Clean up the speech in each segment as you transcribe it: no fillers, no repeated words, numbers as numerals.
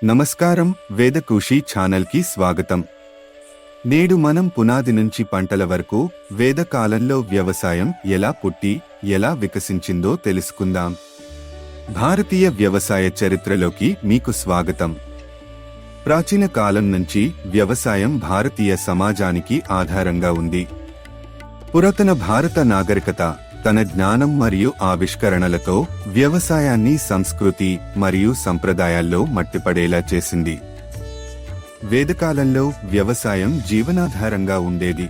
నమస్కారం, వేదకృషి ఛానల్కి స్వాగతం. నేడు మనం పునాది నుంచి పంటల వరకు వేదకాలంలో వ్యవసాయం ఎలా పుట్టి ఎలా వికసించిందో తెలుసుకుందాం. భారతీయ వ్యవసాయ చరిత్రలోకి మీకు స్వాగతం. ప్రాచీన కాలం నుంచి వ్యవసాయం భారతీయ సమాజానికి ఆధారంగా ఉంది. పురాతన భారత నాగరికత తన జ్ఞానం మరియు ఆవిష్కరణలతో వ్యవసాయాన్ని సంస్కృతి మరియు సంప్రదాయాల్లో మట్టిపడేలా చేసింది. వేదకాలంలో వ్యవసాయం జీవనాధారంగా ఉండేది.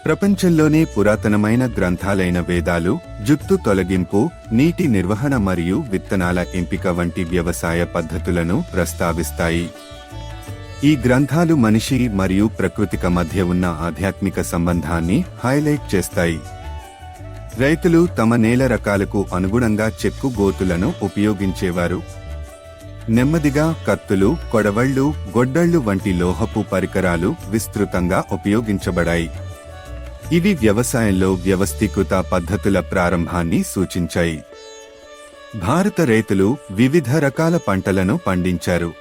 ప్రపంచంలోనే పురాతనమైన గ్రంథాలైన వేదాలు జుట్టు తొలగింపు, నీటి నిర్వహణ మరియు విత్తనాల ఎంపిక వంటి వ్యవసాయ పద్ధతులను ప్రస్తావిస్తాయి. ఈ గ్రంథాలు మనిషి మరియు ప్రకృతిక మధ్య ఉన్న ఆధ్యాత్మిక సంబంధాన్ని హైలైట్ చేస్తాయి. రైతులు తమ నేల రకాలకు అనుగుణంగా చెక్కు గోతులను ఉపయోగించేవారు. నెమ్మదిగా కత్తులు, కొడవళ్లు, గొడ్డళ్లు వంటి లోహపు పరికరాలు విస్తృతంగా ఉపయోగించబడాయి. ఇవి వ్యవసాయంలో వ్యవస్థీకృత పద్ధతుల ప్రారంభాన్ని సూచించాయి. భారత రైతులు వివిధ రకాల పంటలను పండించారు.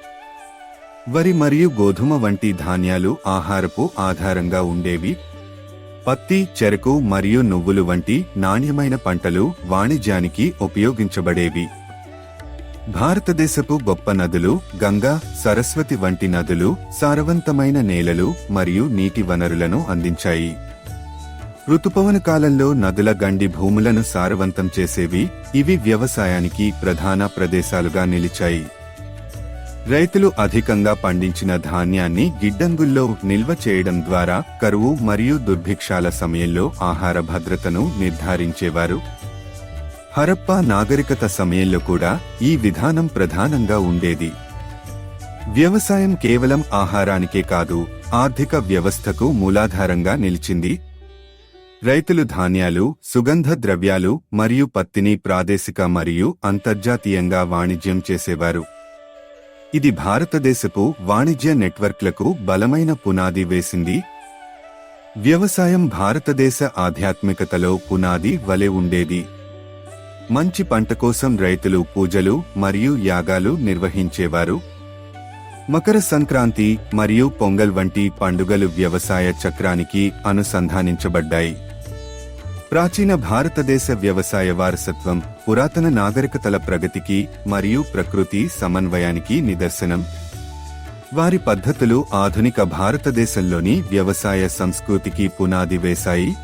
వరి మరియు గోధుమ వంటి ధాన్యాలు ఆహారపు ఆధారంగా ఉండేవి. పత్తి, చెరకు మరియు నువ్వులు వంటి నాణ్యమైన పంటలు వాణిజ్యానికి ఉపయోగించబడేవి. భారతదేశపు గొప్ప నదులు గంగా, సరస్వతి వంటి నదులు సారవంతమైన నేలలు మరియు నీటి వనరులను అందించాయి. ఋతుపవన కాలంలో నదుల గండి భూములను సారవంతం చేసేవి. ఇవి వ్యవసాయానికి ప్రధాన ప్రదేశాలుగా నిలిచాయి. రైతులు అధికంగా పండించిన ధాన్యాన్ని గిడ్డంగుల్లో నిల్వ చేయడం ద్వారా కరువు మరియు దుర్భిక్షాల సమయంలో ఆహార భద్రతను నిర్ధారించేవారు. హరప్పా నాగరికత సమయంలో కూడా ఈ విధానం ప్రధానంగా ఉండేది. వ్యవసాయం కేవలం ఆహారానికే కాదు, ఆర్థిక వ్యవస్థకు మూలాధారంగా నిలిచింది. రైతులు ధాన్యాలు, సుగంధ ద్రవ్యాలు మరియు పత్తిని ప్రాదేశిక మరియు అంతర్జాతీయంగా వాణిజ్యం చేసేవారు. ఇది భారతదేశపు వాణిజ్య నెట్వర్క్లకు బలమైన పునాది వేసింది. వ్యవసాయం భారతదేశ ఆధ్యాత్మికతలో పునాది వలె ఉండేది. మంచి పంట కోసం రైతులు పూజలు మరియు యాగాలు నిర్వహించేవారు. మకర సంక్రాంతి మరియు పొంగల్ వంటి పండుగలు వ్యవసాయ చక్రానికి అనుసంధానించబడ్డాయి. ప్రాచీన భారతదేశ వ్యవసాయ వారసత్వం పురాతన నాగరికతల ప్రగతికి మరియు ప్రకృతి సమన్వయానికి నిదర్శనం. వారి పద్ధతులు ఆధునిక భారతదేశంలోని వ్యవసాయ సంస్కృతికి పునాది వేశాయి.